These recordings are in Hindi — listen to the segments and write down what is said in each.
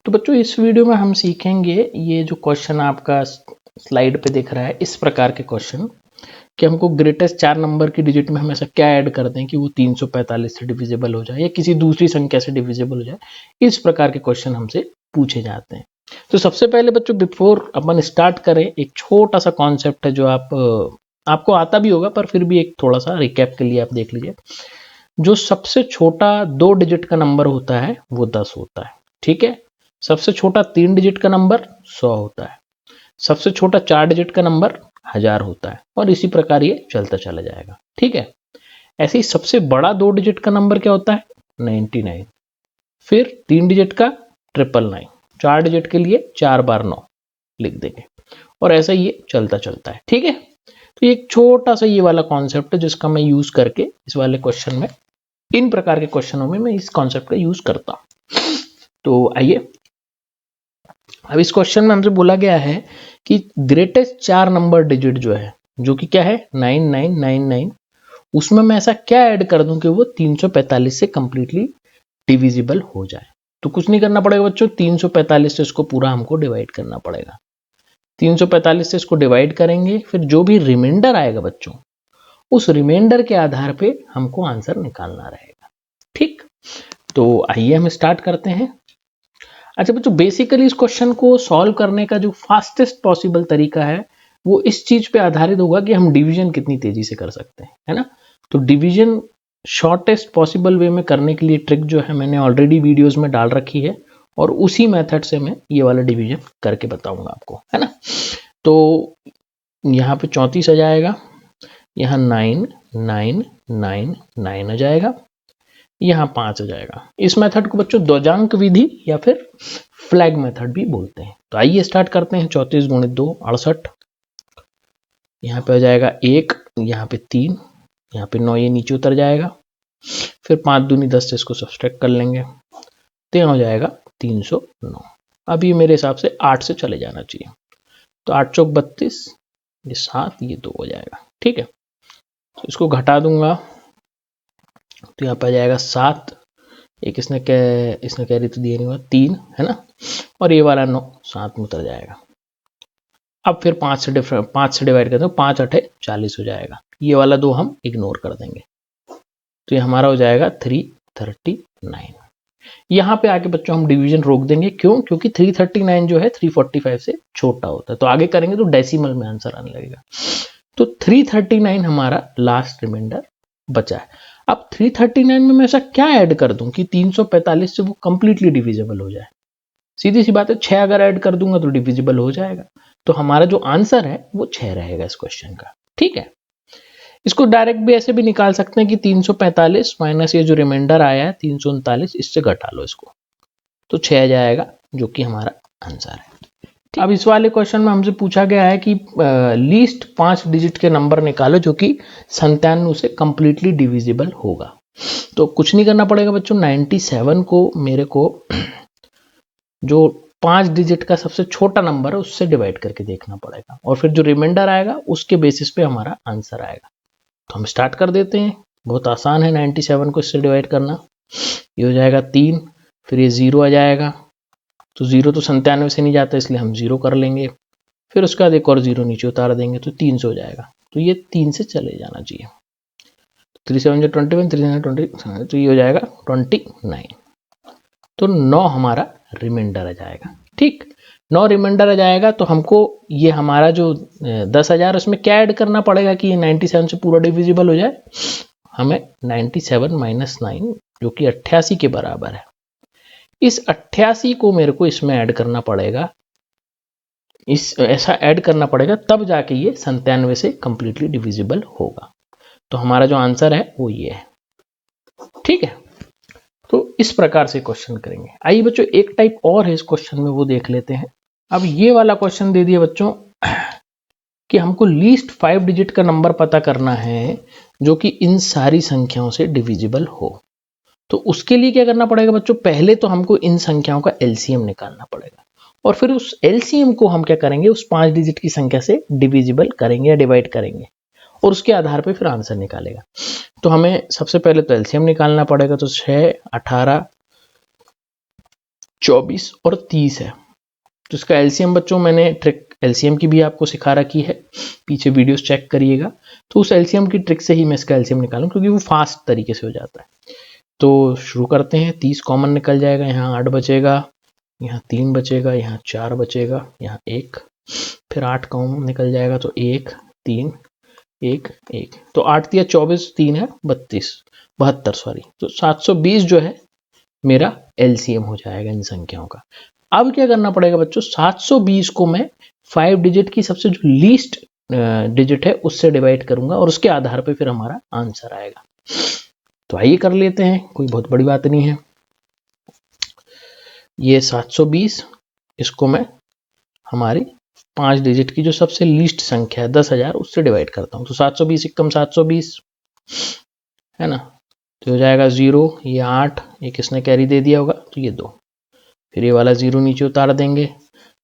तो बच्चों इस वीडियो में हम सीखेंगे ये जो क्वेश्चन आपका स्लाइड पे दिख रहा है, इस प्रकार के क्वेश्चन कि हमको ग्रेटेस्ट 4 नंबर की डिजिट में हम ऐसा क्या ऐड कर दें कि वो 345 से डिविजिबल हो जाए या किसी दूसरी संख्या से डिविजिबल हो जाए। इस प्रकार के क्वेश्चन हमसे पूछे जाते हैं। तो सबसे पहले बच्चों बिफोर अपन स्टार्ट करें, एक छोटा सा कॉन्सेप्ट है जो आपको आता भी होगा, पर फिर भी एक थोड़ा सा रिकैप के लिए आप देख लीजिए। जो सबसे छोटा 2 डिजिट का नंबर होता है वो 10 होता है, ठीक है। सबसे छोटा 3 डिजिट का नंबर 100 होता है। सबसे छोटा 4 डिजिट का नंबर 1000 होता है, और इसी प्रकार ये चलता चला जाएगा, ठीक है। ऐसे ही सबसे बड़ा 2 डिजिट का नंबर क्या होता है? 99। फिर 3 डिजिट का 999, 4 डिजिट के लिए 4 बार 9 लिख देंगे, और ऐसा ये चलता चलता है, ठीक है। तो एक छोटा सा ये वाला कॉन्सेप्ट है जिसका मैं यूज करके इस वाले क्वेश्चन में, इन प्रकार के क्वेश्चनों में मैं इस कॉन्सेप्ट का यूज करता हूं। तो आइए, अब इस क्वेश्चन में हमसे बोला गया है कि ग्रेटेस्ट 4 नंबर डिजिट जो है, जो कि क्या है 9999, उसमें मैं ऐसा क्या ऐड कर दूं कि वो 345 से कंप्लीटली डिविजिबल हो जाए। तो कुछ नहीं करना पड़ेगा बच्चों, 345 से इसको पूरा हमको डिवाइड करना पड़ेगा। 345 से इसको डिवाइड करेंगे, फिर जो भी रिमाइंडर आएगा बच्चों, उस रिमाइंडर के आधार पे हमको आंसर निकालना रहेगा, ठीक। तो आइए हम स्टार्ट करते हैं। अच्छा बच्चों, बेसिकली इस क्वेश्चन को सॉल्व करने का जो फास्टेस्ट पॉसिबल तरीका है वो इस चीज पे आधारित होगा कि हम डिवीजन कितनी तेजी से कर सकते हैं, है ना। तो डिवीजन शॉर्टेस्ट पॉसिबल वे में करने के लिए ट्रिक जो है मैंने ऑलरेडी वीडियोस में डाल रखी है, और उसी मेथड से मैं ये वाला डिवीजन करके बताऊंगा आपको, है ना। तो यहाँ पे 34 आ जाएगा, यहाँ 9999 आ जाएगा, यहाँ 5 आ जाएगा। इस मेथड को बच्चों द्वजांक विधि या फिर फ्लैग मेथड भी बोलते हैं। तो आइए स्टार्ट करते हैं। 34 गुणित 2 68, यहाँ पे आ जाएगा 1, यहाँ पे 3, यहाँ पे 9, ये नीचे उतर जाएगा। फिर 5 दूनी 10 से इसको सब्सट्रैक्ट कर लेंगे, तो यहाँ हो जाएगा 309। अब ये मेरे हिसाब से 8 से चले जाना चाहिए, तो 8 चौक 32, ये 7, ये 2 हो जाएगा, ठीक है। तो इसको घटा दूंगा, तो यहाँ पे आ जाएगा 7, एक इसने कैरी तो दिया नहीं हुआ, 3 है ना, और ये वाला 9 7 में उतर जाएगा। अब फिर 5 से डिवाइड करते हैं, 5 8 40 हो जाएगा। ये वाला 2 हम इग्नोर कर देंगे, तो ये हमारा हो जाएगा 339। यहाँ पे आके बच्चों हम डिवीजन रोक देंगे, क्यों? क्योंकि 339 जो है 345 से छोटा होता है, तो आगे करेंगे तो डेसिमल में आंसर आने लगेगा। तो 339 हमारा लास्ट रिमाइंडर बचा है। अब 339 में मैं ऐसा क्या ऐड कर दूं कि 345 से वो कंप्लीटली डिविजिबल हो जाए। सीधी सी बात है, 6 अगर ऐड कर दूंगा तो डिविजिबल हो जाएगा। तो हमारा जो आंसर है वो 6 रहेगा इस क्वेश्चन का, ठीक है। इसको डायरेक्ट भी ऐसे भी निकाल सकते हैं कि 345 माइनस ये जो रिमाइंडर आया है 339, इससे घटा लो इसको, तो 6 आ जाएगा, जो कि हमारा आंसर है। अब इस वाले क्वेश्चन में हमसे पूछा गया है कि लीस्ट 5 डिजिट के नंबर निकालो जो कि 97 से कंप्लीटली डिविजिबल होगा। तो कुछ नहीं करना पड़ेगा बच्चों, 97 को मेरे को जो 5 डिजिट का सबसे छोटा नंबर है उससे डिवाइड करके देखना पड़ेगा, और फिर जो रिमाइंडर आएगा उसके बेसिस पे हमारा आंसर आएगा। तो हम स्टार्ट कर देते हैं। बहुत आसान है 97 को इससे डिवाइड करना। ये हो जाएगा 3, फिर ये 0 आ जाएगा, तो 0 तो 97 से नहीं जाता, इसलिए हम 0 कर लेंगे। फिर उसके बाद एक और 0 नीचे उतार देंगे, तो 300 हो जाएगा। तो ये 3 से चले जाना चाहिए। 3 7 21, 3 7 20, तो ये हो जाएगा 29। तो 9 हमारा रिमाइंडर आ जाएगा, ठीक। 9 रिमाइंडर आ जाएगा, तो हमको ये हमारा जो 10,000 उसमें क्या ऐड करना पड़ेगा कि ये 97 से पूरा डिविजिबल हो जाए। हमें 97 माइनस 9 जो कि 88 के बराबर है, इस 88 को मेरे को इसमें ऐड करना पड़ेगा। ऐसा ऐड करना पड़ेगा, तब जाके ये 97 से कंप्लीटली डिविजिबल होगा। तो हमारा जो आंसर है वो ये है, ठीक है। तो इस प्रकार से क्वेश्चन करेंगे। आइए बच्चों, एक टाइप और है इस क्वेश्चन में, वो देख लेते हैं। अब ये वाला क्वेश्चन दे दिया बच्चों कि हमको लीस्ट 5 डिजिट का नंबर पता करना है जो कि इन सारी संख्याओं से डिविजिबल हो। तो उसके लिए क्या करना पड़ेगा बच्चों? पहले तो हमको इन संख्याओं का एलसीएम निकालना पड़ेगा, और फिर उस एलसीएम को हम क्या करेंगे, उस 5 डिजिट की संख्या से डिविजिबल करेंगे या डिवाइड करेंगे, और उसके आधार पे फिर आंसर निकालेगा। तो हमें सबसे पहले तो एलसीएम निकालना पड़ेगा। तो 6 18 24 और 30 है। तो इसका एलसीएम बच्चों मैंने ट्रिक एलसीएम की भी आपको सिखा रखी है, पीछे वीडियोस चेक करिएगा। तो उस एलसीएम की ट्रिक से ही मैं इसका एलसीएम निकालूं, क्योंकि वो फास्ट तरीके से हो जाता है। तो शुरू करते हैं। 30 कॉमन निकल जाएगा, यहाँ 8 बचेगा, यहाँ 3 बचेगा, यहाँ 4 बचेगा, यहाँ 1, फिर 8 कॉमन निकल जाएगा, तो 1 3 1 1, तो 8 दिया 24, 3 है 72 सॉरी, तो 720 जो है मेरा एलसीएम हो जाएगा इन संख्याओं का। अब क्या करना पड़ेगा बच्चों, 720 को मैं 5 डिजिट की सबसे जो लीस्ट डिजिट है उससे डिवाइड करूंगा और उसके आधार पे फिर हमारा आंसर आएगा। तो आइए कर लेते हैं, कोई बहुत बड़ी बात नहीं है। ये 720, इसको मैं हमारी 5 डिजिट की जो सबसे लीस्ट संख्या है 10,000 उससे डिवाइड करता हूं। तो 720 एकम 720 है ना, तो हो जाएगा 0, ये 8, एक इसने कैरी दे दिया होगा तो ये 2, फिर ये वाला 0 नीचे उतार देंगे।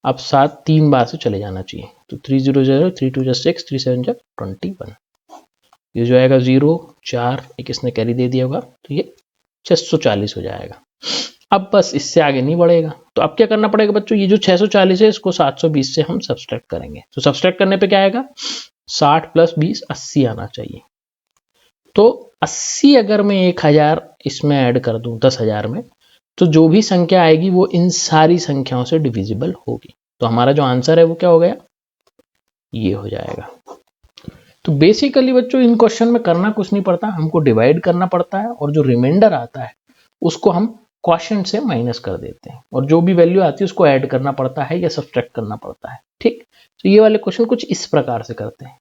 अब 7 3 बार से चले जाना चाहिए, तो 3 0 0, 3 2 6, 3 7 21, ये जो आएगा 0 4, एक इसने कैरी दे दिया होगा तो ये 640 हो जाएगा। अब बस इससे आगे नहीं बढ़ेगा। तो अब क्या करना पड़ेगा बच्चों, ये जो 640 है इसको 720 से हम सब्सट्रैक्ट करेंगे। तो सब्सट्रैक्ट करने पे क्या आएगा, 60 + 20 80 आना चाहिए। तो 80 अगर मैं 1000 इसमें ऐड कर दूं 10,000 में, तो जो भी संख्या आएगी वो इन सारी संख्याओं से डिविजिबल होगी। तो हमारा जो आंसर है वो क्या हो गया, ये हो जाएगा। तो बेसिकली बच्चों इन क्वेश्चन में करना कुछ नहीं पड़ता, हमको डिवाइड करना पड़ता है और जो रिमाइंडर आता है उसको हम क्वोशिएंट से माइनस कर देते हैं और जो भी वैल्यू आती है उसको ऐड करना पड़ता है या सब्सट्रैक्ट करना पड़ता है। ठीक, तो ये वाले क्वेश्चन कुछ इस प्रकार से करते हैं।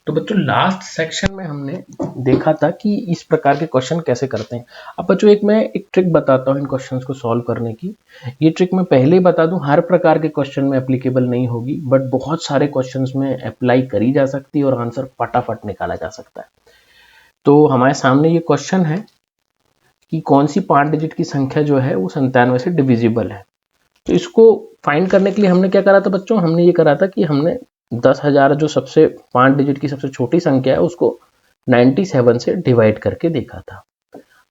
तो बच्चों लास्ट सेक्शन में हमने देखा था कि इस प्रकार के क्वेश्चन कैसे करते हैं। अब बच्चों मैं एक ट्रिक बताता हूँ इन क्वेश्चंस को सॉल्व करने की। ये ट्रिक मैं पहले ही बता दूं, हर प्रकार के क्वेश्चन में एप्लीकेबल नहीं होगी, बट बहुत सारे क्वेश्चंस में अप्लाई करी जा सकती है और आंसर फटाफट निकाला जा सकता है। तो हमारे सामने ये क्वेश्चन है कि कौन सी 5 डिजिट की संख्या जो है वो 97 से डिविजिबल है। तो इसको फाइंड करने के लिए हमने क्या करा था बच्चों, हमने ये करा था कि हमने 10,000 जो सबसे 5 डिजिट की सबसे छोटी संख्या है उसको 97 से डिवाइड करके देखा था।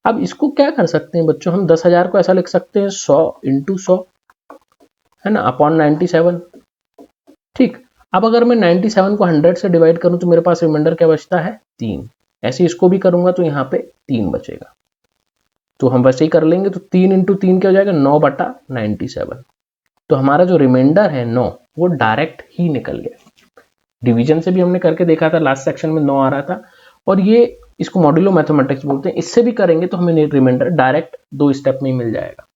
अब इसको क्या कर सकते हैं बच्चों, हम 10,000 को ऐसा लिख सकते हैं 100 × 100 है ना, अपॉन 97। ठीक, अब अगर मैं 97 को 100 से डिवाइड करूं तो मेरे पास रिमाइंडर क्या बचता है, 3। ऐसे इसको भी करूंगा तो यहाँ पे 3 बचेगा। तो हम वैसे ही कर लेंगे, तो 3 × 3 क्या हो जाएगा, 9/97। तो हमारा जो रिमाइंडर है 9 वो डायरेक्ट ही निकल गया। डिवीजन से भी हमने करके देखा था, लास्ट सेक्शन में 9 आ रहा था, और ये इसको मॉड्यूलो मैथमेटिक्स बोलते हैं। इससे भी करेंगे तो हमें रिमाइंडर डायरेक्ट 2 स्टेप में ही मिल जाएगा।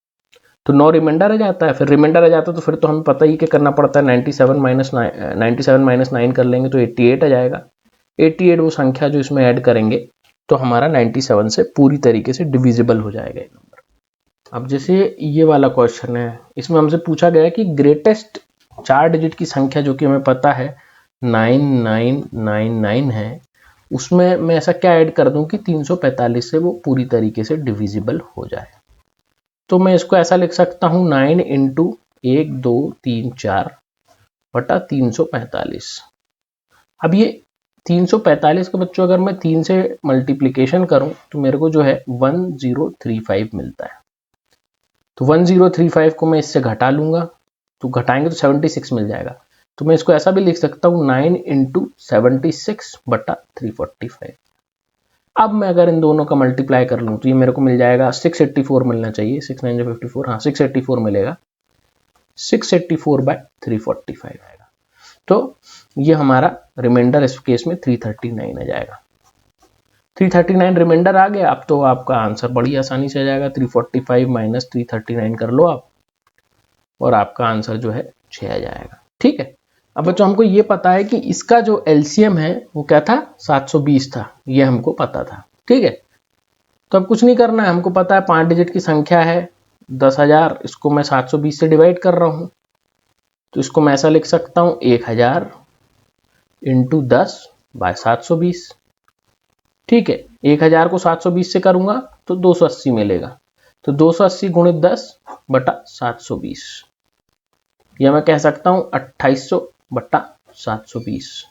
तो 9 रिमाइंडर आ जाता है, फिर रिमाइंडर आ जाता है तो फिर तो हमें पता ही कि करना पड़ता है 97 - 9 कर लेंगे तो 88 आ जाएगा। 88 वो संख्या जो इसमें ऐड करेंगे तो हमारा 97 से पूरी तरीके से डिविजिबल हो जाएगा ये नंबर। अब जैसे ये वाला क्वेश्चन है, इसमें हमसे पूछा गया है कि ग्रेटेस्ट 4 डिजिट की संख्या जो कि हमें पता है 9999 है, उसमें मैं ऐसा क्या ऐड कर दूं कि 345 से वो पूरी तरीके से डिविजिबल हो जाए। तो मैं इसको ऐसा लिख सकता हूं 9 × 1 2 3 4 बटा 345। अब ये 345 का बच्चों अगर मैं 3 से मल्टीप्लीकेशन करूं तो मेरे को जो है 1035 मिलता है। तो 1035 को मैं इससे घटा लूंगा, तो घटाएंगे तो 76 मिल जाएगा। तो मैं इसको ऐसा भी लिख सकता हूँ 9 × 76 बटा 345। अब मैं अगर इन दोनों का मल्टीप्लाई कर लूँ तो ये मेरे को मिल जाएगा 684 मिलना चाहिए, 6 9 54, हाँ 684 मिलेगा, 684/345 आएगा। तो ये हमारा रिमाइंडर इस केस में 339 आ जाएगा। 339 रिमाइंडर आ गया। अब तो आपका आंसर बड़ी आसानी से आ जाएगा, 345 - 339 कर लो आप और आपका आंसर जो है 6 आ जाएगा। ठीक है, अब बच्चों हमको ये पता है कि इसका जो एलसीएम है वो क्या था, 720 था, ये हमको पता था। ठीक है, तो अब कुछ नहीं करना है, हमको पता है 5 डिजिट की संख्या है 10,000, इसको मैं 720 से डिवाइड कर रहा हूं, तो इसको मैं ऐसा लिख सकता हूं 1000 × 10/720। ठीक है, 1000 को 720 से करूंगा तो 280 मिलेगा, तो 280 × 10/720, या मैं कह सकता हूं 2800/720।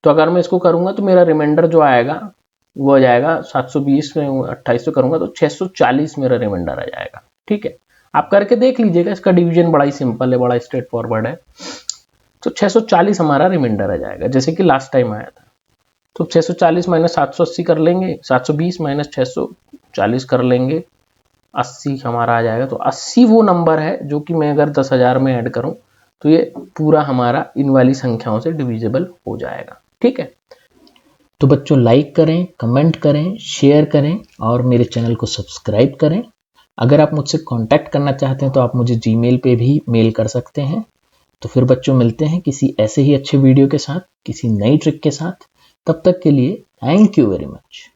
तो अगर मैं इसको करूंगा तो मेरा रिमाइंडर जो आएगा वो आ जाएगा 720 में 28 में करूंगा तो 640 मेरा रिमाइंडर आ जाएगा। ठीक है, आप करके देख लीजिएगा, इसका डिवीजन बड़ा ही सिंपल है, बड़ा स्ट्रेट फॉरवर्ड है। तो 640 हमारा रिमाइंडर आ जाएगा जैसे कि लास्ट टाइम आया था। तो 640 माइनस 780 कर लेंगे, 720 माइनस 640 कर लेंगे, 80 हमारा आ जाएगा। तो 80 वो नंबर है जो कि मैं अगर 10,000 में ऐड करूं तो ये पूरा हमारा इन वाली संख्याओं से डिविजिबल हो जाएगा। ठीक है, तो बच्चों लाइक करें, कमेंट करें, शेयर करें और मेरे चैनल को सब्सक्राइब करें। अगर आप मुझसे कांटेक्ट करना चाहते हैं तो आप मुझे जीमेल पे भी मेल कर सकते हैं। तो फिर बच्चों मिलते हैं किसी ऐसे ही अच्छे वीडियो के साथ, किसी नई ट्रिक के साथ। तब तक के लिए थैंक यू वेरी मच।